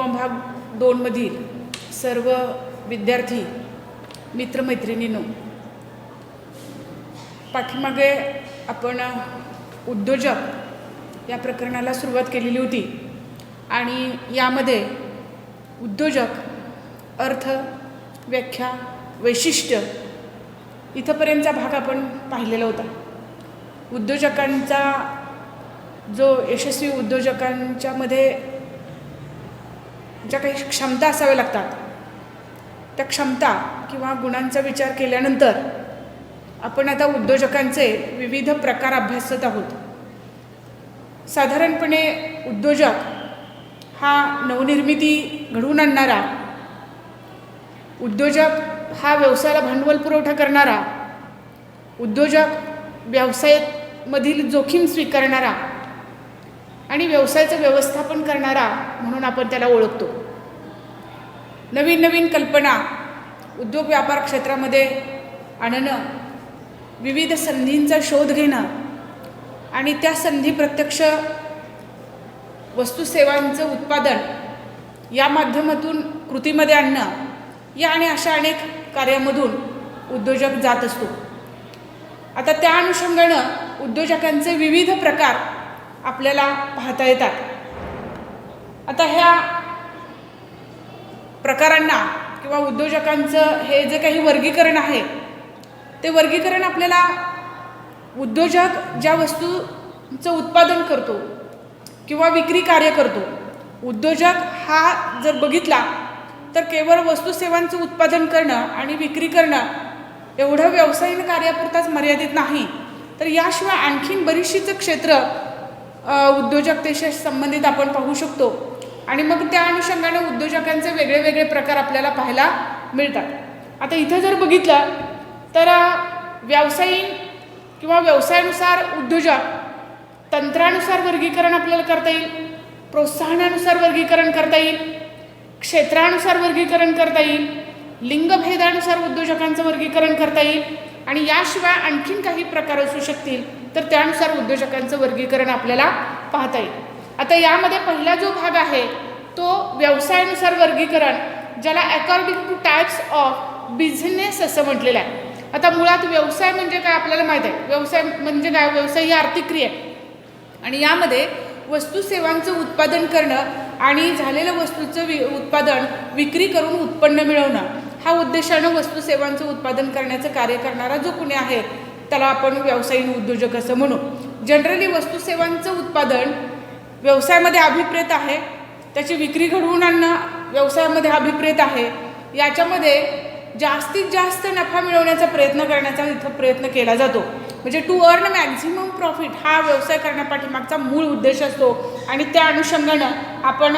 भाग 2 मधील सर्व विद्यार्थी मित्रमैत्रिणींनो, पाठीमागे आपण उद्योजक या प्रकरणाला सुरुवात केलेली होती आणि यामध्ये उद्योजक, अर्थ, व्याख्या, वैशिष्ट्य इथपर्यंतचा भाग आपण पाहिलेला होता. उद्योजकांचा जो यशस्वी उद्योजकांच्यामध्ये ज्या काही क्षमता असाव्या लागतात त्या क्षमता किंवा गुणांचा विचार केल्यानंतर आपण आता उद्योजकांचे विविध प्रकार अभ्यासत आहोत. साधारणपणे उद्योजक हा नवनिर्मिती घडवून आणणारा, उद्योजक हा व्यवसायाला भांडवल पुरवठा करणारा, उद्योजक व्यवसायामधील जोखीम स्वीकारणारा आणि व्यवसायाचं व्यवस्थापन करणारा म्हणून आपण त्याला ओळखतो. नवीन नवीन कल्पना उद्योग व्यापार क्षेत्रामध्ये आणणं, विविध संधींचा शोध घेणं आणि त्या संधी प्रत्यक्ष वस्तुसेवांचं उत्पादन या माध्यमातून कृतीमध्ये आणणं, या आणि अशा अनेक कार्यामधून उद्योजक जात असतो. आता त्या अनुषंगानं उद्योजकांचे विविध प्रकार आपल्याला पाहता येतात. आता ह्या प्रकारांना किंवा उद्योजकांचं हे जे काही वर्गीकरण आहे ते वर्गीकरण आपल्याला उद्योजक ज्या वस्तूंचं उत्पादन करतो किंवा विक्री कार्य करतो, उद्योजक हा जर बघितला तर केवळ वस्तुसेवांचं उत्पादन करणं आणि विक्री करणं एवढं व्यावसायिक कार्यापुरताच मर्यादित नाही, तर याशिवाय आणखीन बरीचशीच क्षेत्र उद्योजकतेशी संबंधित आपण पाहू शकतो आणि मग त्या अनुषंगाने उद्योजकांचे वेगळे वेगळे प्रकार आपल्याला पाहायला मिळतात. आता इथं जर बघितलं तर व्यावसायिक किंवा व्यवसायानुसार उद्योजक, तंत्रानुसार वर्गीकरण आपल्याला करता येईल, प्रोत्साहनानुसार वर्गीकरण करता येईल, क्षेत्रानुसार वर्गीकरण करता येईल, लिंगभेदानुसार उद्योजकांचं वर्गीकरण करता येईल आणि याशिवाय आणखीन काही प्रकार असू शकतील तर त्यानुसार उद्योजकांचं वर्गीकरण आपल्याला पाहता येईल. आता यामध्ये पहिला जो भाग आहे तो व्यवसायानुसार वर्गीकरण, ज्याला according two types of business असं म्हटलेलं आहे. आता मुळात व्यवसाय म्हणजे काय आपल्याला माहीत आहे. व्यवसाय म्हणजे काय? व्यवसाय ही आर्थिक क्रिया आहे आणि यामध्ये वस्तू सेवांचं उत्पादन करणं आणि झालेल्या वस्तूचं उत्पादन विक्री करून उत्पन्न मिळवणं हा उद्देशानं वस्तू सेवांचं उत्पादन करण्याचं कार्य करणारा जो कोणी आहे त्याला आपण व्यावसायिक उद्योजक असं म्हणू. जनरली वस्तू सेवांचं उत्पादन व्यवसायामध्ये अभिप्रेत आहे, त्याची विक्री घडवून आणणं व्यवसायामध्ये अभिप्रेत आहे. याच्यामध्ये जास्तीत जास्त नफा मिळवण्याचा प्रयत्न करण्याचा इथं प्रयत्न केला जातो. म्हणजे टू अर्न मॅक्झिमम प्रॉफिट हा व्यवसाय करण्यापाठीमागचा मूळ उद्देश असतो आणि त्या अनुषंगानं आपण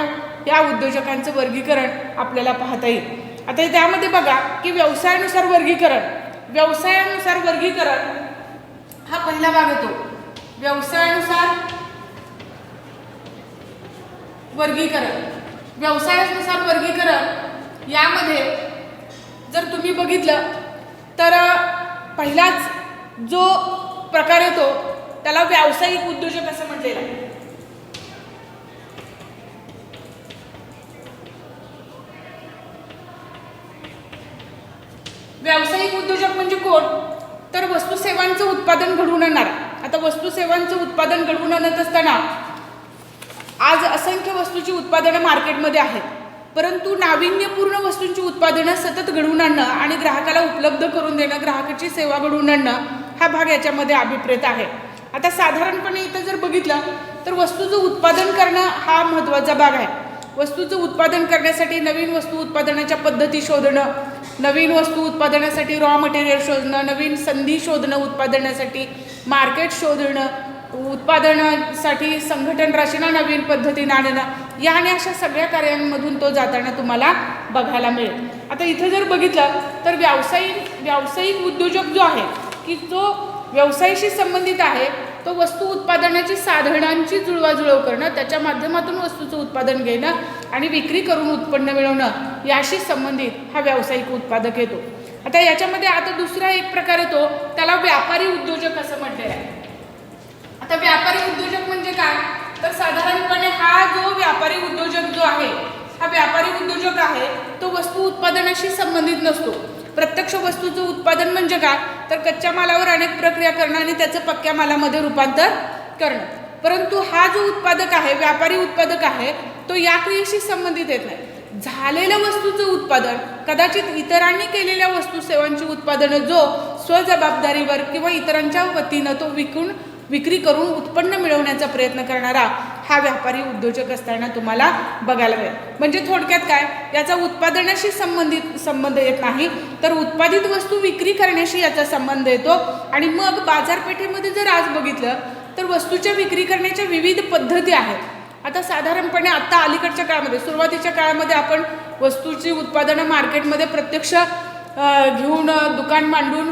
या उद्योजकांचं वर्गीकरण आपल्याला पाहता येईल. आता त्यामध्ये बघा की व्यवसायानुसार वर्गीकरण हा पहिला भाग येतो. व्यवसायानुसार वर्गीकरण यामध्ये जर तुम्ही बघितलं तर पहिलाच जो प्रकार येतो त्याला व्यावसायिक उद्योजक असं म्हटलेलं आहे. व्यावसायिक उद्योजक म्हणजे कोण? तर वस्तू सेवांचं उत्पादन घडवून आणणारा. आता वस्तू सेवांचं उत्पादन घडवून आणत असताना आज असंख्य वस्तूची उत्पादनं मार्केटमध्ये आहेत, परंतु नाविन्यपूर्ण वस्तूंची उत्पादनं सतत घडवून आणणं आणि ग्राहकाला उपलब्ध करून देणं, ग्राहकाची सेवा घडवून आणणं हा भाग याच्यामध्ये अभिप्रेत आहे. आता साधारणपणे इथं जर बघितलं तर वस्तूचं उत्पादन करणं हा महत्त्वाचा भाग आहे. वस्तूचं उत्पादन करण्यासाठी नवीन वस्तू उत्पादनाच्या पद्धती शोधणं, नवीन वस्तू उत्पादनासाठी रॉ मटेरियल शोधणं, नवीन संधी शोधणं, उत्पादनासाठी मार्केट शोधणं, उत्पादनासाठी संघटन रचना नवीन पद्धतीने आणणं, या आणि अशा सगळ्या कार्यांमधून तो जाताना तुम्हाला बघायला मिळेल. आता इथं जर बघितलं तर व्यावसायिक उद्योजक जो आहे की जो व्यवसायाशी संबंधित आहे तो वस्तू उत्पादनाची साधनांची जुळवाजुळव करणं, त्याच्या माध्यमातून वस्तूचं उत्पादन घेणं आणि विक्री करून उत्पन्न मिळवणं याशी संबंधित हा व्यावसायिक उत्पादक येतो. आता याच्यामध्ये आता दुसरा एक प्रकार येतो त्याला व्यापारी उद्योजक असं म्हटलेलं आहे. आता व्यापारी उद्योजक म्हणजे काय? तर साधारणपणे हा जो व्यापारी उद्योजक जो आहे हा वस्तू उत्पादनाशी संबंधित नसतो. प्रत्यक्ष वस्तूचं उत्पादन म्हणजे काय, तर कच्च्या मालावर अनेक प्रक्रिया करणं आणि त्याचं पक्क्या मालामध्ये रूपांतर करणं. परंतु हा जो उत्पादक आहे, व्यापारी उत्पादक आहे, तो या क्रियेशी संबंधित येत नाही. झालेल्या वस्तूचं उत्पादन कदाचित इतरांनी केलेल्या वस्तू सेवांची उत्पादनं जो स्वजबाबदारीवर किंवा इतरांच्या वतीनं तो विक्री करून उत्पन्न मिळवण्याचा प्रयत्न करणारा हा व्यापारी उद्योजक असताना तुम्हाला बघायला मिळेल. म्हणजे थोडक्यात काय, याचा उत्पादनाशी संबंध येत नाही, तर उत्पादित वस्तू विक्री करण्याशी याचा संबंध येतो. आणि मग बाजारपेठेमध्ये जर आज बघितलं तर वस्तूच्या विक्री करण्याच्या विविध पद्धती आहेत. आता साधारणपणे आत्ता अलीकडच्या काळामध्ये, सुरुवातीच्या काळामध्ये आपण वस्तूची उत्पादनं मार्केटमध्ये प्रत्यक्ष घेऊन दुकान मांडून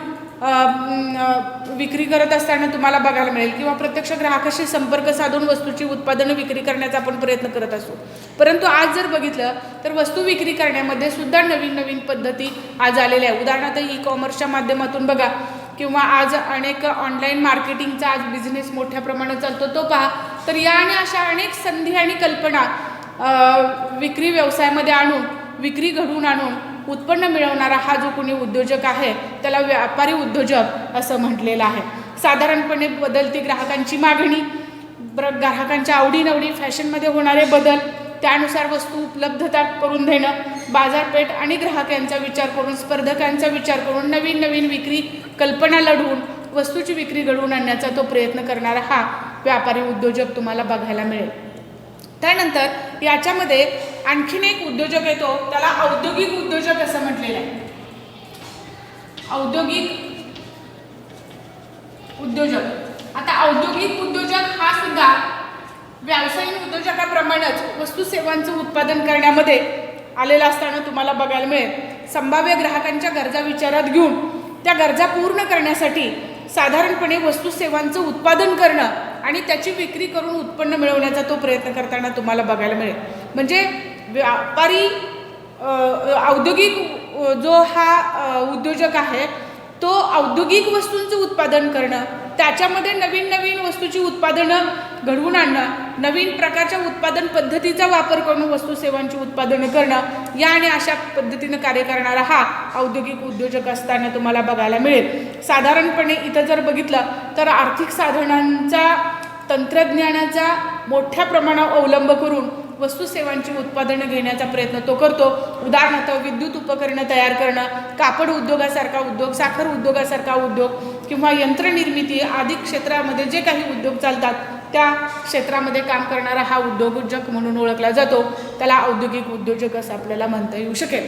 विक्री करत असताना तुम्हाला बघायला मिळेल, किंवा प्रत्यक्ष ग्राहकाशी संपर्क साधून वस्तूची उत्पादनं विक्री करण्याचा आपण प्रयत्न करत असतो. परंतु आज जर बघितलं तर वस्तू विक्री करण्यामध्ये सुद्धा नवीन नवीन पद्धती आज आलेल्या आहे. उदाहरणार्थ ई-कॉमर्सच्या माध्यमातून बघा, किंवा आज अनेक ऑनलाईन मार्केटिंगचा आज बिझनेस मोठ्या प्रमाणात चालतो तो पहा. तर या आणि अशा अनेक संधी आणि कल्पना विक्री व्यवसायामध्ये आणून, विक्री घडवून आणून उत्पन्न मिळवणारा हा जो कोणी उद्योजक आहे त्याला व्यापारी उद्योजक असं म्हटलेलं आहे. साधारणपणे बदलती ग्राहकांची मागणी, ग्राहकांच्या आवडीनिवडी, फॅशनमध्ये होणारे बदल, त्यानुसार वस्तू उपलब्धता करून देणं, बाजारपेठ आणि ग्राहक यांचा विचार करून, स्पर्धकांचा विचार करून नवीन नवीन विक्री कल्पना लढवून वस्तूची विक्री घडवून आणण्याचा तो प्रयत्न करणारा हा व्यापारी उद्योजक तुम्हाला बघायला मिळेल. त्यानंतर याच्यामध्ये आणखीन एक उद्योजक येतो, त्याला औद्योगिक उद्योजक असं म्हटलेलं आहे. औद्योगिक उद्योजक. आता औद्योगिक उद्योजक हा सुद्धा व्यावसायिक उद्योजकाप्रमाणेच वस्तू सेवांचं उत्पादन करण्यामध्ये आलेला असताना तुम्हाला बघायला मिळेल. संभाव्य ग्राहकांच्या गरजा विचारात घेऊन त्या गरजा पूर्ण करण्यासाठी साधारणपणे वस्तू सेवांचं उत्पादन करणं आणि त्याची विक्री करून उत्पन्न मिळवण्याचा तो प्रयत्न करताना तुम्हाला बघायला मिळेल. म्हणजे व्यापारी औद्योगिक जो हा उद्योजक आहे तो औद्योगिक वस्तूंचं उत्पादन करणं, त्याच्यामध्ये नवीन नवीन वस्तूची उत्पादनं घडवून आणणं, नवीन प्रकारच्या उत्पादन पद्धतीचा वापर करून वस्तू सेवांची उत्पादनं करणं, या आणि अशा पद्धतीनं कार्य करणारा हा औद्योगिक उद्योजक असताना तुम्हाला बघायला मिळेल. साधारणपणे इथं जर बघितलं तर आर्थिक साधनांचा, तंत्रज्ञानाचा मोठ्या प्रमाणावर अवलंब करून वस्तू सेवांची उत्पादनं घेण्याचा प्रयत्न तो करतो. उदाहरणार्थ विद्युत उपकरणं तयार करणं, कापड उद्योगासारखा उद्योग, साखर उद्योगासारखा उद्योग किंवा यंत्रनिर्मिती आदी क्षेत्रामध्ये जे काही उद्योग चालतात त्या क्षेत्रामध्ये काम करणारा हा उद्योजक म्हणून ओळखला जातो. त्याला औद्योगिक उद्योजक असं आपल्याला म्हणता येऊ शकेल.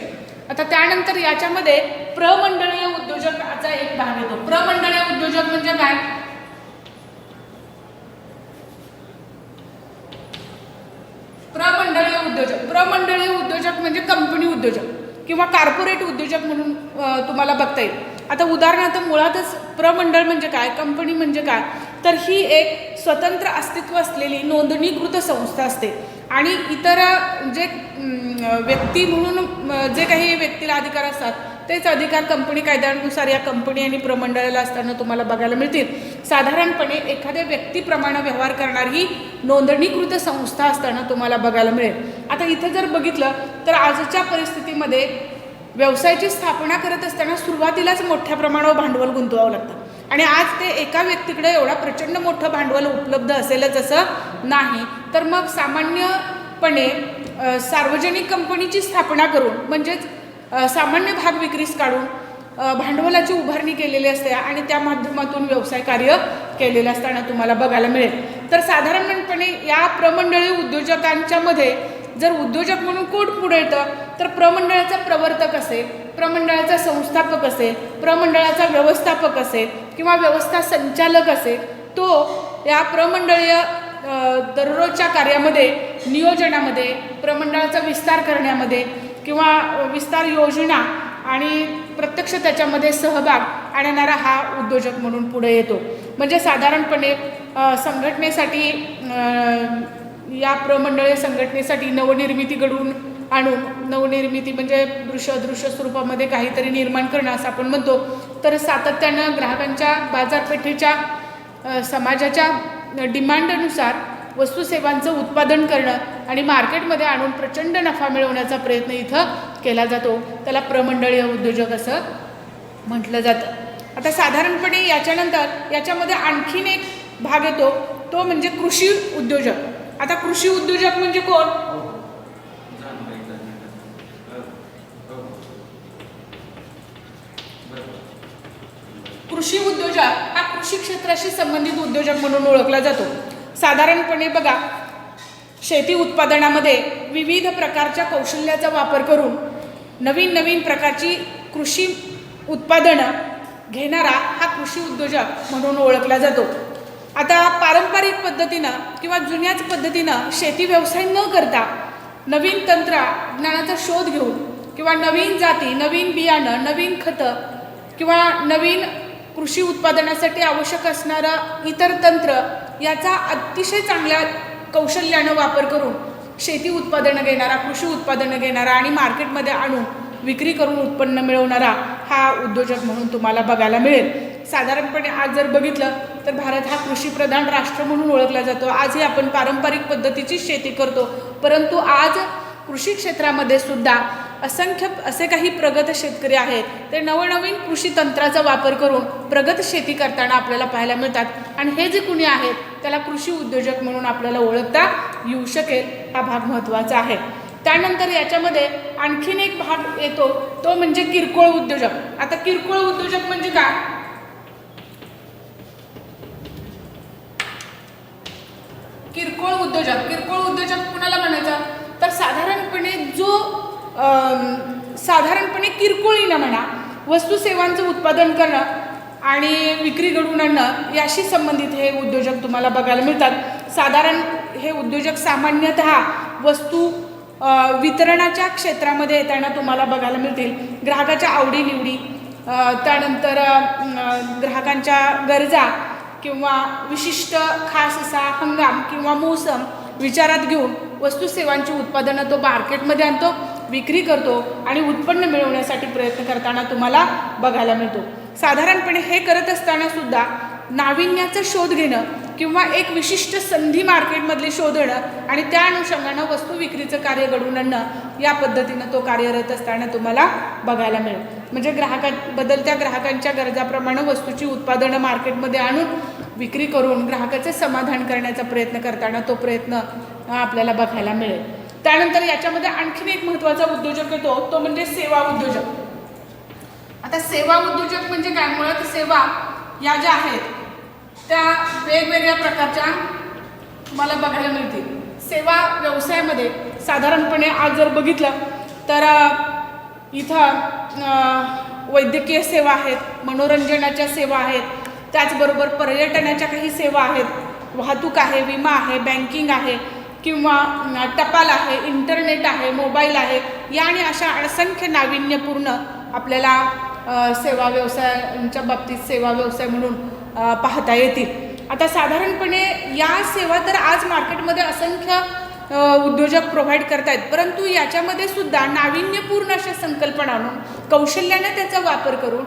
आता त्यानंतर याच्यामध्ये प्रमंडळीय उद्योजकाचा एक भाग येतो. प्रमंडळीय उद्योजक म्हणजे काय, प्रमंडळीय उद्योजक म्हणजे कंपनी उद्योजक किंवा कॉर्पोरेट उद्योजक म्हणून तुम्हाला बघता येईल. आता उदाहरणार्थ मुळातच प्रमंडळ म्हणजे काय, कंपनी म्हणजे काय, तर ही एक स्वतंत्र अस्तित्व असलेली नोंदणीकृत संस्था असते आणि इतर जे व्यक्ती म्हणून जे काही व्यक्तीला अधिकार असतात तेच अधिकार कंपनी कायद्यानुसार या कंपनी आणि प्रमंडळाला असताना तुम्हाला बघायला मिळतील. साधारणपणे एखाद्या व्यक्तीप्रमाणे व्यवहार करणारी नोंदणीकृत संस्था असताना तुम्हाला बघायला मिळेल. आता इथं जर बघितलं तर आजच्या परिस्थितीमध्ये व्यवसायाची स्थापना करत असताना सुरुवातीलाच मोठ्या प्रमाणावर भांडवल गुंतवावं लागतं आणि आज ते एका व्यक्तीकडे एवढा प्रचंड मोठं भांडवल उपलब्ध असेलच असं नाही. तर मग सामान्यपणे सार्वजनिक कंपनीची स्थापना करून म्हणजेच सामान्य भाग विक्रीस काढून भांडवलाची उभारणी केलेली असते आणि त्या माध्यमातून व्यवसाय कार्य केलेलं असताना तुम्हाला बघायला मिळेल. तर साधारणपणे या प्रमंडळीय उद्योजकांच्या मध्ये जर उद्योजक म्हणून कोण पुढे येतं तर प्रमंडळाचा प्रवर्तक असेल, प्रमंडळाचा संस्थापक असेल, प्रमंडळाचा व्यवस्थापक असेल किंवा व्यवस्था संचालक असेल, तो या प्रमंडळीय दररोजच्या कार्यामध्ये, नियोजनामध्ये, प्रमंडळाचा विस्तार करण्यामध्ये किंवा विस्तार योजना आणि प्रत्यक्ष त्याच्यामध्ये सहभाग आणणारा हा उद्योजक म्हणून पुढे येतो. म्हणजे साधारणपणे संघटनेसाठी या प्रमंडळीय संघटनेसाठी नवनिर्मिती घडवून आणून, नवनिर्मिती म्हणजे दृश्य स्वरूपामध्ये काहीतरी निर्माण करणं असं आपण म्हणतो. तर सातत्यानं ग्राहकांच्या, बाजारपेठेच्या, समाजाच्या डिमांडनुसार वस्तू सेवांचं उत्पादन करणं आणि मार्केटमध्ये आणून प्रचंड नफा मिळवण्याचा प्रयत्न इथं केला जातो त्याला प्रमंडळीय उद्योजक असं म्हटलं जातं। आता साधारणपणे याच्यानंतर याच्यामध्ये आणखीन एक भाग येतो तो म्हणजे कृषी उद्योजक। आता कृषी उद्योजक म्हणजे कोण? कृषी उद्योजक हा कृषी क्षेत्राशी संबंधित उद्योजक म्हणून ओळखला जातो। साधारणपणे बघा, शेती उत्पादनामध्ये विविध प्रकारच्या कौशल्याचा वापर करून नवीन नवीन प्रकारची कृषी उत्पादनं घेणारा हा कृषी उद्योजक म्हणून ओळखला जातो। आता पारंपरिक पद्धतीनं किंवा जुन्याच पद्धतीनं शेती व्यवसाय न करता नवीन तंत्रज्ञानाचा शोध घेऊन किंवा नवीन जाती, नवीन बियाणं, नवीन खतं किंवा नवीन कृषी उत्पादनासाठी आवश्यक असणारं इतर तंत्र याचा अतिशय चांगल्या कौशल्यानं वापर करून शेती उत्पादनं घेणारा, कृषी उत्पादनं घेणारा आणि मार्केटमध्ये आणून विक्री करून उत्पन्न मिळवणारा हा उद्योजक म्हणून तुम्हाला बघायला मिळेल। साधारणपणे आज जर बघितलं तर भारत हा कृषीप्रधान राष्ट्र म्हणून ओळखला जातो। आजही आपण पारंपरिक पद्धतीची शेती करतो, परंतु आज कृषी क्षेत्रामध्ये सुद्धा असंख्य असे काही प्रगत शेतकरी आहेत ते नवनवीन कृषी तंत्राचा वापर करून प्रगत शेती करताना आपल्याला पाहायला मिळतात आणि हे जे कुणी आहेत त्याला कृषी उद्योजक म्हणून आपल्याला ओळखता येऊ शकेल। हा भाग महत्त्वाचा आहे। त्यानंतर याच्यामध्ये आणखीन एक भाग येतो तो म्हणजे किरकोळ उद्योजक। आता किरकोळ उद्योजक म्हणजे काय? किरकोळ उद्योजक कुणाला म्हणायचं तर साधारणपणे किरकोळीनं म्हणा वस्तू सेवांचं उत्पादन करणं आणि विक्री घडवून आणणं याशी संबंधित हे उद्योजक तुम्हाला बघायला मिळतात। साधारण हे उद्योजक सामान्यतः वस्तू वितरणाच्या क्षेत्रामध्ये येताना तुम्हाला बघायला मिळतील। ग्राहकाच्या आवडीनिवडी, त्यानंतर ग्राहकांच्या गरजा किंवा विशिष्ट खास असा हंगाम किंवा मोसम विचारात घेऊन वस्तू सेवांची उत्पादनं तो मार्केटमध्ये आणतो, विक्री करतो आणि उत्पन्न मिळवण्यासाठी प्रयत्न करताना तुम्हाला बघायला मिळतो। साधारणपणे हे करत असताना सुद्धा नाविन्याचा शोध घेणं किंवा एक विशिष्ट संधी मार्केटमधली शोधणं आणि त्या अनुषंगानं वस्तू विक्रीचं कार्य घडवून आणणं या पद्धतीनं तो कार्यरत असताना तुम्हाला बघायला मिळेल। म्हणजे बदलत्या ग्राहकांच्या गरजाप्रमाणे वस्तूची उत्पादनं मार्केटमध्ये आणून विक्री करून ग्राहकाचे समाधान करण्याचा प्रयत्न करताना तो प्रयत्न आपल्याला बघायला मिळेल। त्यानंतर याच्यामध्ये आणखीन एक महत्त्वाचा उद्योजक येतो तो म्हणजे सेवा उद्योजक। आता सेवा उद्योजक म्हणजे काय? मुळात सेवा या ज्या आहेत त्या वेगवेगळ्या प्रकारच्या तुम्हाला बघायला मिळतील। सेवा व्यवसायामध्ये साधारणपणे आज जर बघितलं तर इथं वैद्यकीय सेवा आहेत, मनोरंजनाच्या सेवा आहेत, त्याचबरोबर पर्यटनाच्या काही सेवा आहेत, वाहतूक आहे, विमा आहे, बँकिंग आहे किंवा टपाल आहे, इंटरनेट आहे, मोबाईल आहे, या आणि अशा असंख्य नाविन्यपूर्ण आपल्याला सेवा व्यवसायांच्या बाबतीत सेवा व्यवसाय म्हणून पाहता येतील। आता साधारणपणे या सेवा तर आज मार्केटमध्ये असंख्य उद्योजक प्रोव्हाइड करतायत, परंतु याच्यामध्ये सुद्धा नाविन्यपूर्ण अशा संकल्पना आणून कौशल्याने त्याचा वापर करून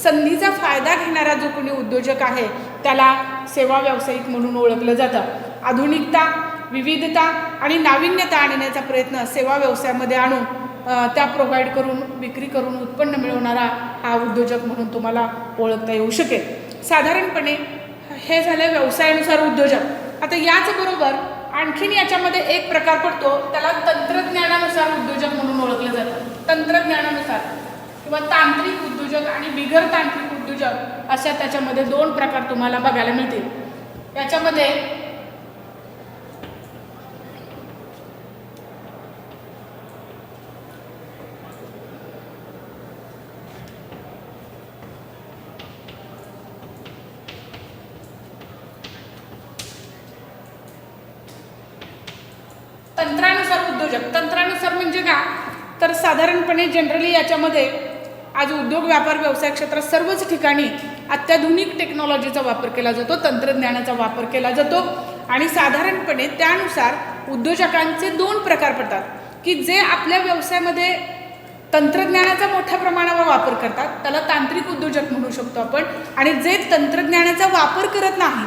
संधीचा फायदा घेणारा जो कोणी उद्योजक आहे त्याला सेवा व्यावसायिक म्हणून ओळखलं जातं। आधुनिकता, विविधता आणि नाविन्यता आणण्याचा प्रयत्न सेवा व्यवसायामध्ये आणून त्या प्रोव्हाइड करून विक्री करून उत्पन्न मिळवणारा हा उद्योजक म्हणून तुम्हाला ओळखता येऊ शकेल। साधारणपणे हे झाले व्यवसायानुसार उद्योजक। आता याचबरोबर आणखीन याच्यामध्ये एक प्रकार पडतो त्याला तंत्रज्ञानानुसार उद्योजक म्हणून ओळखलं जातं। तंत्रज्ञानानुसार किंवा तांत्रिक उद्योजक आणि बिगर तांत्रिक उद्योजक अशा त्याच्यामध्ये दोन प्रकार तुम्हाला बघायला मिळतील। याच्यामध्ये तंत्रानुसार म्हणजे काय तर साधारणपणे जनरली याच्यामध्ये आज उद्योग व्यापार व्यवसाय क्षेत्रात सर्वच ठिकाणी अत्याधुनिक टेक्नॉलॉजीचा वापर केला जातो, तंत्रज्ञानाचा वापर केला जातो आणि साधारणपणे त्यानुसार उद्योजकांचे दोन प्रकार पडतात की जे आपल्या व्यवसायामध्ये तंत्रज्ञानाचा मोठ्या प्रमाणावर वापर करतात त्याला तांत्रिक उद्योजक म्हणू शकतो आपण, आणि जे तंत्रज्ञानाचा वापर करत नाही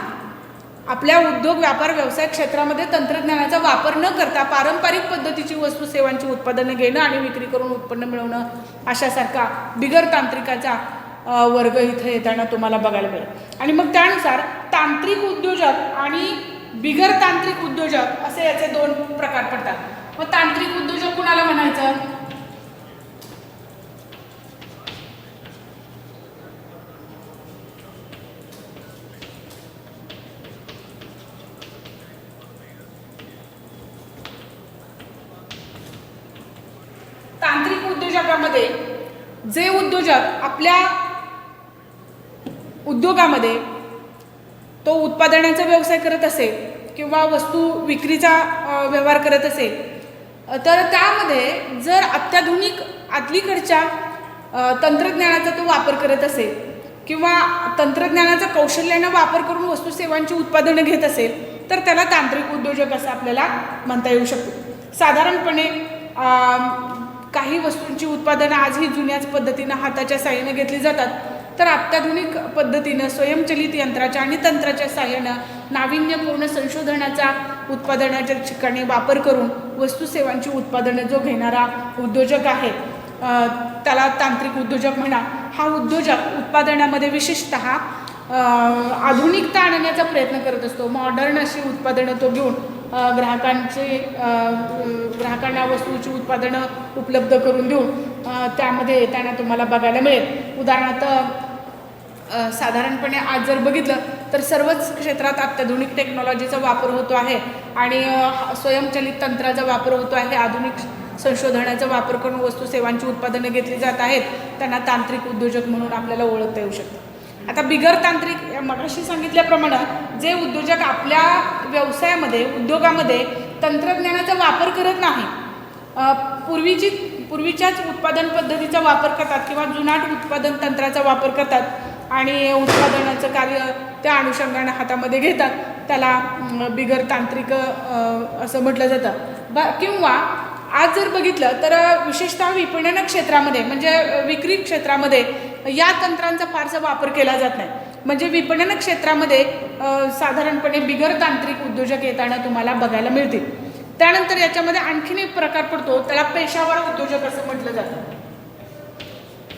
आपल्या उद्योग व्यापार व्यवसाय क्षेत्रामध्ये तंत्रज्ञानाचा वापर न करता पारंपरिक पद्धतीची वस्तू सेवांची उत्पादनं घेणं आणि विक्री करून उत्पन्न मिळवणं अशासारखा बिगर तांत्रिकाचा वर्ग इथे येताना तुम्हाला बघायला मिळेल. आणि मग त्यानुसार तांत्रिक उद्योजक आणि बिगर तांत्रिक उद्योजक असे याचे दोन प्रकार पडतात. मग तांत्रिक उद्योजक कुणाला म्हणायचं? तांत्रिक उद्योजकामध्ये जे उद्योजक आपल्या उद्योगामध्ये तो उत्पादनाचा व्यवसाय करत असेल किंवा वस्तू विक्रीचा व्यवहार करत असेल तर त्यामध्ये जर अत्याधुनिक अलीकडच्या तंत्रज्ञानाचा तो वापर करत असेल किंवा तंत्रज्ञानाचा कौशल्याने वापर करून वस्तू सेवांची उत्पादनं घेत असेल तर त्याला तांत्रिक उद्योजक असं आपल्याला म्हणता येऊ शकतो. साधारणपणे काही वस्तूंची उत्पादनं आजही जुन्याच पद्धतीनं हाताच्या साहाय्याने घेतली जातात, तर अत्याधुनिक पद्धतीनं स्वयंचलित यंत्राच्या आणि तंत्राच्या साहाय्यानं नाविन्यपूर्ण संशोधनाचा उत्पादनाच्या ठिकाणी वापर करून वस्तू सेवांची उत्पादनं जो घेणारा उद्योजक आहे त्याला तांत्रिक उद्योजक म्हणा. हा उद्योजक उत्पादनामध्ये विशेषतः आधुनिकता आणण्याचा प्रयत्न करत असतो. मॉडर्न अशी उत्पादनं तो घेऊन ग्राहकांना वस्तूची उत्पादनं उपलब्ध करून देऊन त्यामध्ये येताना तुम्हाला बघायला मिळेल. उदाहरणार्थ साधारणपणे आज जर बघितलं तर सर्वच क्षेत्रात अत्याधुनिक टेक्नॉलॉजीचा वापर होतो आहे आणि स्वयंचलित तंत्राचा वापर होतो आहे. आधुनिक संशोधनाचा वापर करून वस्तू सेवांची उत्पादनं घेतली जात आहेत. त्यांना तांत्रिक उद्योजक म्हणून आपल्याला ओळखता येऊ शकतं. आता बिगर तांत्रिक मगाशी सांगितल्याप्रमाणे जे उद्योजक आपल्या व्यवसायामध्ये उद्योगामध्ये तंत्रज्ञानाचा वापर करत नाही, पूर्वीच्याच उत्पादन पद्धतीचा वापर करतात किंवा जुनाट उत्पादन तंत्राचा वापर करतात आणि उत्पादनाचं कार्य त्या अनुषंगाने हातामध्ये घेतात, त्याला बिगर तांत्रिक असं म्हटलं जातं. किंवा आज जर बघितलं तर विशेषतः विपणन क्षेत्रामध्ये म्हणजे विक्री क्षेत्रामध्ये या तंत्रांचा फारसा वापर केला जात नाही. म्हणजे विपणन क्षेत्रामध्ये साधारणपणे बिगर तांत्रिक उद्योजक येताना तुम्हाला बघायला मिळतील. त्यानंतर याच्यामध्ये आणखीन एक प्रकार पडतो, त्याला पेशावर उद्योजक असं म्हटलं जातं.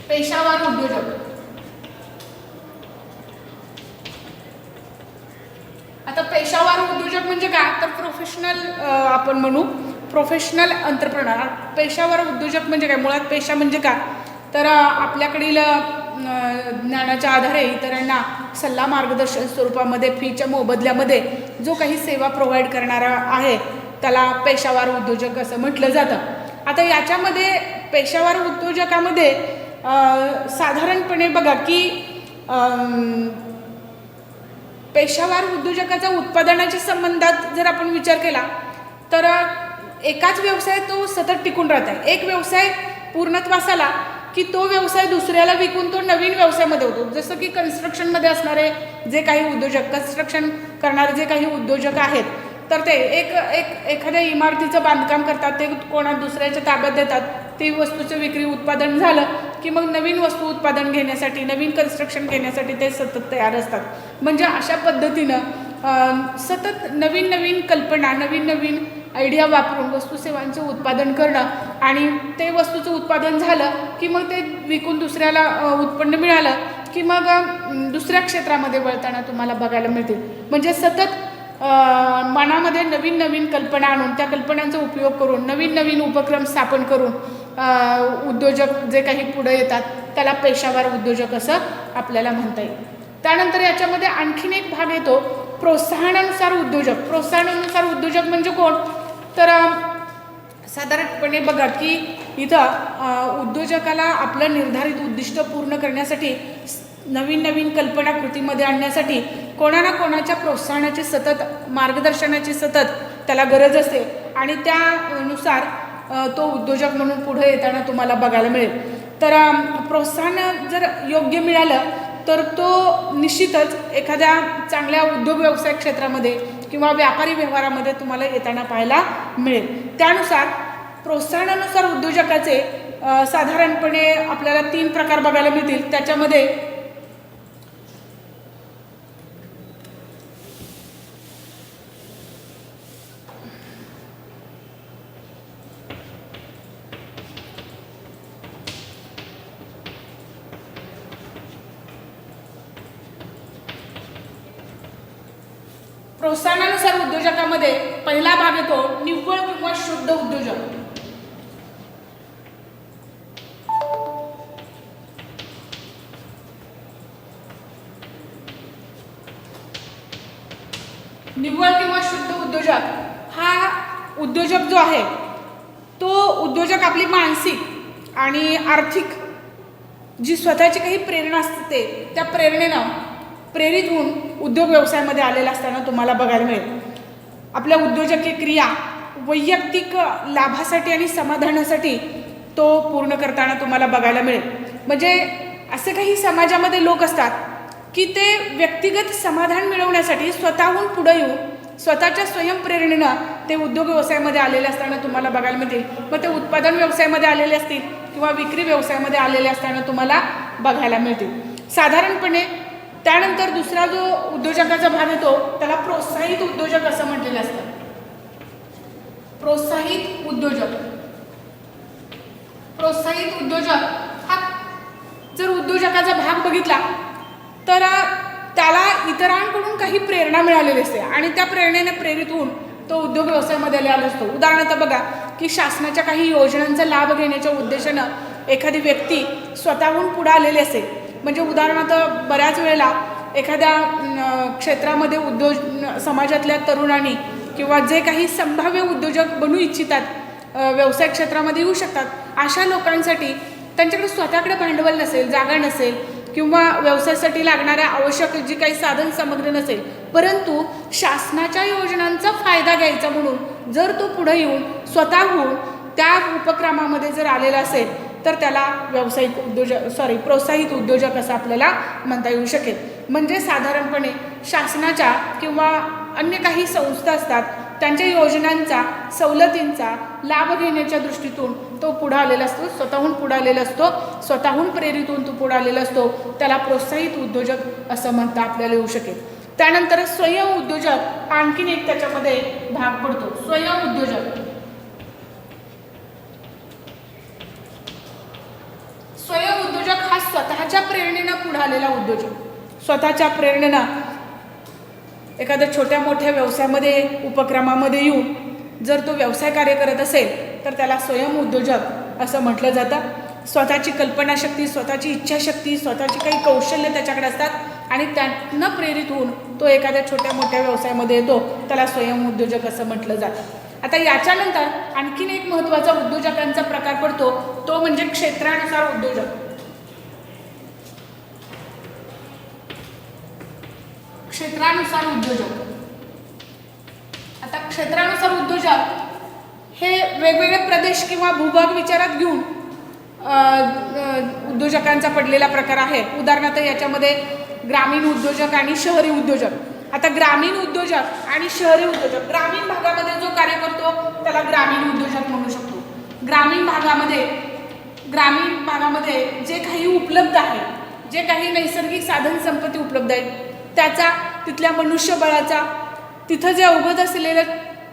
पेशावर उद्योजक. आता पेशावर उद्योजक म्हणजे काय तर प्रोफेशनल आपण म्हणू प्रोफेशनल एंटरप्रेनर. पेशावर उद्योजक म्हणजे काय? मुळात पेशा म्हणजे काय तर आपल्याकडील ज्ञानाच्या आधारे इतरांना सल्ला मार्गदर्शन स्वरूपामध्ये फीच्या मोबदल्यामध्ये जो काही सेवा प्रोव्हाइड करणारा आहे त्याला पेशावर उद्योजक असं म्हटलं जातं. आता याच्यामध्ये पेशावर उद्योजकामध्ये साधारणपणे बघा की पेशावर उद्योजकाचा उत्पादनाच्या संबंधात जर आपण विचार केला तर एकाच व्यवसायात तो सतत टिकून राहत आहे. एक व्यवसाय पूर्णत्वास आला की तो व्यवसाय दुसऱ्याला विकून तो नवीन व्यवसायामध्ये होतो. जसं की कन्स्ट्रक्शनमध्ये असणारे जे काही उद्योजक, कन्स्ट्रक्शन करणारे जे काही उद्योजक आहेत तर ते एखाद्या इमारतीचं बांधकाम करतात, ते कोणा दुसऱ्याच्या ताब्यात देतात, ती वस्तूचं विक्री उत्पादन झालं की मग नवीन वस्तू उत्पादन घेण्यासाठी नवीन कन्स्ट्रक्शन घेण्यासाठी ते सतत तयार असतात. म्हणजे अशा पद्धतीनं सतत नवीन नवीन कल्पना नवीन नवीन आयडिया वापरून वस्तू सेवांचं उत्पादन करणं आणि ते वस्तूचं उत्पादन झालं की मग ते विकून दुसऱ्याला उत्पन्न मिळालं की मग दुसऱ्या क्षेत्रामध्ये वळताना तुम्हाला बघायला मिळतील. म्हणजे सतत मनामध्ये नवीन नवीन कल्पना आणून त्या कल्पनांचा उपयोग करून नवीन नवीन उपक्रम स्थापन करून उद्योजक जे काही पुढे येतात त्याला पेशावर उद्योजक असं आपल्याला म्हणता येईल. त्यानंतर याच्यामध्ये आणखीन एक भाग येतो प्रोत्साहनानुसार उद्योजक. प्रोत्साहनानुसार उद्योजक म्हणजे कोण तर साधारणपणे बघा की इथं उद्योजकाला आपलं निर्धारित उद्दिष्ट पूर्ण करण्यासाठी नवीन नवीन कल्पना कृतीमध्ये आणण्यासाठी कोणा ना कोणाच्या प्रोत्साहनाची सतत मार्गदर्शनाची सतत त्याला गरज असते आणि त्यानुसार तो उद्योजक म्हणून पुढे येताना तुम्हाला बघायला मिळेल. तर प्रोत्साहन जर योग्य मिळालं तर तो निश्चितच एखाद्या चांगल्या उद्योग व्यवसाय क्षेत्रामध्ये किंवा व्यापारी व्यवहारामध्ये तुम्हाला येताना पाहायला मिळेल. त्यानुसार प्रोत्साहनानुसार उद्योजकाचे साधारणपणे आपल्याला 3 प्रकार बघायला मिळतील. त्याच्यामध्ये प्रोत्साहनानुसार उद्योजकामध्ये पहिला भाग येतो निव्वळ किंवा शुद्ध उद्योजक. निव्वळ किंवा शुद्ध उद्योजक हा उद्योजक जो आहे तो उद्योजक आपली मानसिक आणि आर्थिक जी स्वतःची काही प्रेरणा असते त्या प्रेरणेनं प्रेरित होऊन उद्योग व्यवसायामध्ये आलेला असताना तुम्हाला बघायला मिळेल. आपल्या उद्योजकीय क्रिया वैयक्तिक लाभासाठी आणि समाधानासाठी तो पूर्ण करताना तुम्हाला बघायला मिळेल. म्हणजे असे काही समाजामध्ये लोक असतात की ते व्यक्तिगत समाधान मिळवण्यासाठी स्वतःहून पुढे येऊन स्वतःच्या स्वयंप्रेरणेनं ते उद्योग व्यवसायामध्ये आलेले असताना तुम्हाला बघायला मिळतील. मग ते उत्पादन व्यवसायामध्ये आलेले असतील किंवा विक्री व्यवसायामध्ये आलेले असताना तुम्हाला बघायला मिळतील. साधारणपणे त्यानंतर दुसरा जो उद्योजकाचा भाग येतो त्याला प्रोत्साहित उद्योजक असं म्हटलेलं असतं. प्रोत्साहित उद्योजक. प्रोत्साहित उद्योजक हा जर उद्योजकाचा भाग बघितला तर त्याला इतरांकडून काही प्रेरणा मिळालेली असते आणि त्या प्रेरणेने प्रेरित होऊन तो उद्योग व्यवसायामध्ये आलेला असतो. उदाहरणार्थ बघा की शासनाच्या काही योजनांचा लाभ घेण्याच्या उद्देशानं एखादी व्यक्ती स्वतःहून पुढे आलेली असेल. म्हणजे उदाहरणार्थ बऱ्याच वेळेला एखाद्या क्षेत्रामध्ये समाजातल्या तरुणांनी किंवा जे काही संभाव्य उद्योजक बनू इच्छितात व्यवसाय क्षेत्रामध्ये येऊ शकतात अशा लोकांसाठी त्यांच्याकडे स्वतःकडे भांडवल नसेल, जागा नसेल किंवा व्यवसायासाठी लागणाऱ्या आवश्यक जी काही साधन सामग्री नसेल, परंतु शासनाच्या योजनांचा फायदा घ्यायचा म्हणून जर तो पुढे येऊन स्वतःहून त्या उपक्रमामध्ये जर आलेला असेल तर त्याला प्रोत्साहित उद्योजक असं आपल्याला म्हणता येऊ शकेल. म्हणजे साधारणपणे शासनाच्या किंवा अन्य काही संस्था असतात त्यांच्या योजनांचा सवलतींचा लाभ घेण्याच्या दृष्टीतून तो पुढे आलेला असतो, स्वतःहून पुढे आलेला असतो, स्वतःहून प्रेरित होऊन तो पुढे आलेला असतो. त्याला प्रोत्साहित उद्योजक असं म्हणता आपल्याला येऊ शकेल. त्यानंतर स्वयं उद्योजक आणखीन एक त्याच्यामध्ये भाग पडतो. स्वयं उद्योजक. स्वयं उद्योजक हा स्वतःच्या प्रेरणेनं पुढे आलेला उद्योजक. स्वतःच्या प्रेरणेनं एखाद्या छोट्या मोठ्या व्यवसायामध्ये उपक्रमामध्ये येऊन जर तो व्यवसाय कार्य करत असेल तर त्याला स्वयं उद्योजक असं म्हटलं जातं. स्वतःची कल्पनाशक्ती, स्वतःची इच्छाशक्ती, स्वतःची काही कौशल्य त्याच्याकडे असतात आणि त्यांना प्रेरित होऊन तो एखाद्या छोट्या मोठ्या व्यवसायामध्ये येतो, त्याला स्वयं उद्योजक असं म्हटलं जातं. आता याच्यानंतर आणखीन एक महत्त्वाचा उद्योजकांचा प्रकार पडतो तो म्हणजे क्षेत्रानुसार उद्योजक. क्षेत्रानुसार उद्योजक. आता क्षेत्रानुसार उद्योजक हे वेगवेगळे प्रदेश किंवा भूभाग विचारात घेऊन उद्योजकांचा पडलेला प्रकार आहे. उदाहरणार्थ याच्यामध्ये ग्रामीण उद्योजक आणि शहरी उद्योजक. आता ग्रामीण उद्योजक आणि शहरी उद्योजक, ग्रामीण भागामध्ये जो कार्य करतो त्याला ग्रामीण उद्योजक म्हणू शकतो. ग्रामीण भागामध्ये जे काही उपलब्ध आहे, जे काही नैसर्गिक साधन संपत्ती उपलब्ध आहे त्याचा, तिथल्या मनुष्यबळाचा, तिथं जे अवगत असलेलं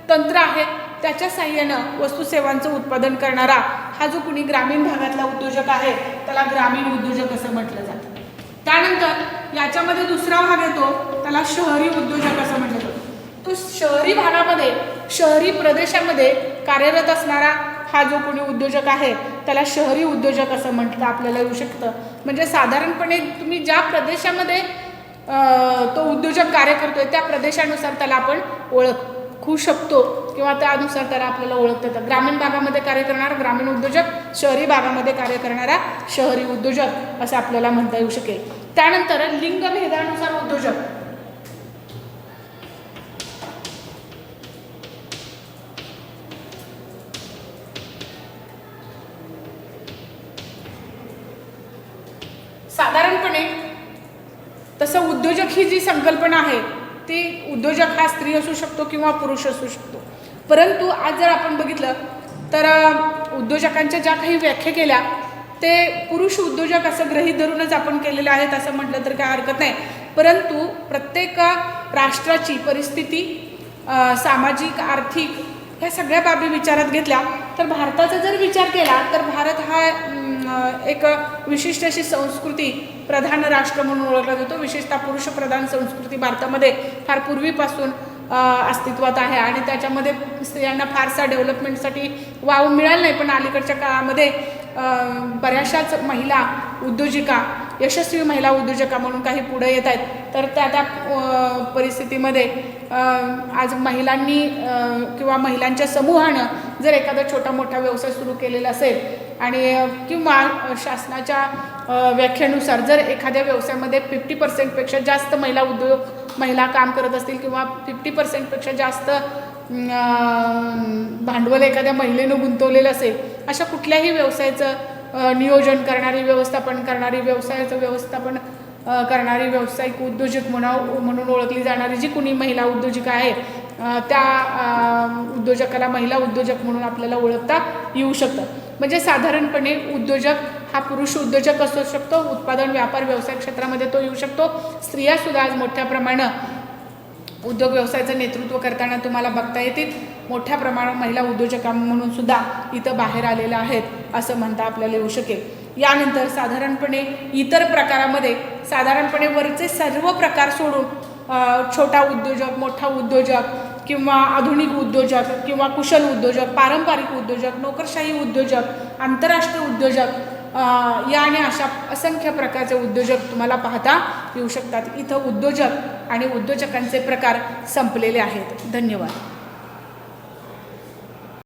तंत्र आहे त्याच्या साहाय्यानं वस्तू सेवांचं उत्पादन करणारा हा जो कुणी ग्रामीण भागातला उद्योजक आहे त्याला ग्रामीण उद्योजक असं म्हटलं जातं. त्यानंतर याच्यामध्ये दुसरा भाग येतो त्याला शहरी उद्योजक असं म्हटलं जातं. तो शहरी भागामध्ये, शहरी प्रदेशामध्ये कार्यरत असणारा हा जो कोणी उद्योजक आहे त्याला शहरी उद्योजक असं म्हटलं आपल्याला येऊ शकतं. म्हणजे साधारणपणे तुम्ही ज्या प्रदेशामध्ये तो उद्योजक कार्य करतोय त्या प्रदेशानुसार त्याला आपण ओळखू शकतो किंवा त्यानुसार त्याला आपल्याला ओळखता येतं. ग्रामीण भागामध्ये कार्य करणारा ग्रामीण उद्योजक, शहरी भागामध्ये कार्य करणारा शहरी उद्योजक असं आपल्याला म्हणता येऊ शकेल. त्यानंतर लिंगभेदानुसार उद्योजक. साधारणपणे तसं उद्योजक ही जी संकल्पना आहे ती उद्योजक हा स्त्री असू शकतो किंवा पुरुष असू शकतो. परंतु आज जर आपण बघितलं तर उद्योजकांच्या ज्या काही व्याख्या केल्या ते पुरुष उद्योजक असं गृहीत धरूनच आपण केलेले आहेत असं म्हटलं तर काय हरकत नाही. परंतु प्रत्येक राष्ट्राची परिस्थिती, सामाजिक, आर्थिक ह्या सगळ्या बाबी विचारात घेतल्या तर भारताचा जर विचार केला तर भारत हा एक विशिष्ट अशी संस्कृती प्रधान राष्ट्र म्हणून ओळखला जातो. विशेषतः पुरुषप्रधान संस्कृती भारतामध्ये फार पूर्वीपासून अस्तित्वात आहे आणि त्याच्यामध्ये स्त्रियांना फारसा डेव्हलपमेंटसाठी वाव मिळाला नाही. पण अलीकडच्या काळामध्ये बऱ्याचशाच महिला उद्योजिका, यशस्वी महिला उद्योजका म्हणून काही पुढे येत आहेत. तर त्या परिस्थितीमध्ये आज महिलांनी किंवा महिलांच्या समूहानं जर एखादा छोटा मोठा व्यवसाय सुरू केलेला असेल आणि किंवा शासनाच्या व्याख्येनुसार जर एखाद्या व्यवसायामध्ये 50% जास्त महिला काम करत असतील किंवा 50% जास्त भांडवल एखाद्या महिलेनं गुंतवलेलं असेल, अशा कुठल्याही व्यवसायाचं नियोजन करणारी, व्यवस्थापन करणारी, व्यवसायाचं व्यवस्थापन करणारी, व्यावसायिक उद्योजक म्हणून ओळखली जाणारी जी कुणी महिला उद्योजिका आहे त्या उद्योजकाला महिला उद्योजक म्हणून आपल्याला ओळखता येऊ शकतं. म्हणजे साधारणपणे उद्योजक हा पुरुष उद्योजक असू शकतो, उत्पादन, व्यापार, व्यवसाय क्षेत्रामध्ये तो येऊ शकतो. स्त्रियासुद्धा आज मोठ्या प्रमाणात उद्योग व्यवसायाचं नेतृत्व करताना तुम्हाला बघता येतील. मोठ्या प्रमाणात महिला उद्योजका म्हणून सुद्धा इथं बाहेर आलेल्या आहेत असं म्हणता आपल्याला येऊ शकेल. यानंतर साधारणपणे इतर प्रकारामध्ये साधारणपणे वरचे सर्व प्रकार सोडून छोटा उद्योजक, मोठा उद्योजक किंवा आधुनिक उद्योजक किंवा कुशल उद्योजक, पारंपरिक उद्योजक, नोकरशाही उद्योजक, आंतरराष्ट्रीय उद्योजक या आणि अशा असंख्य प्रकारचे उद्योजक तुम्हाला पाहता येऊ शकतात. इथं उद्योजक आणि उद्योजकांचे प्रकार संपलेले आहेत. धन्यवाद.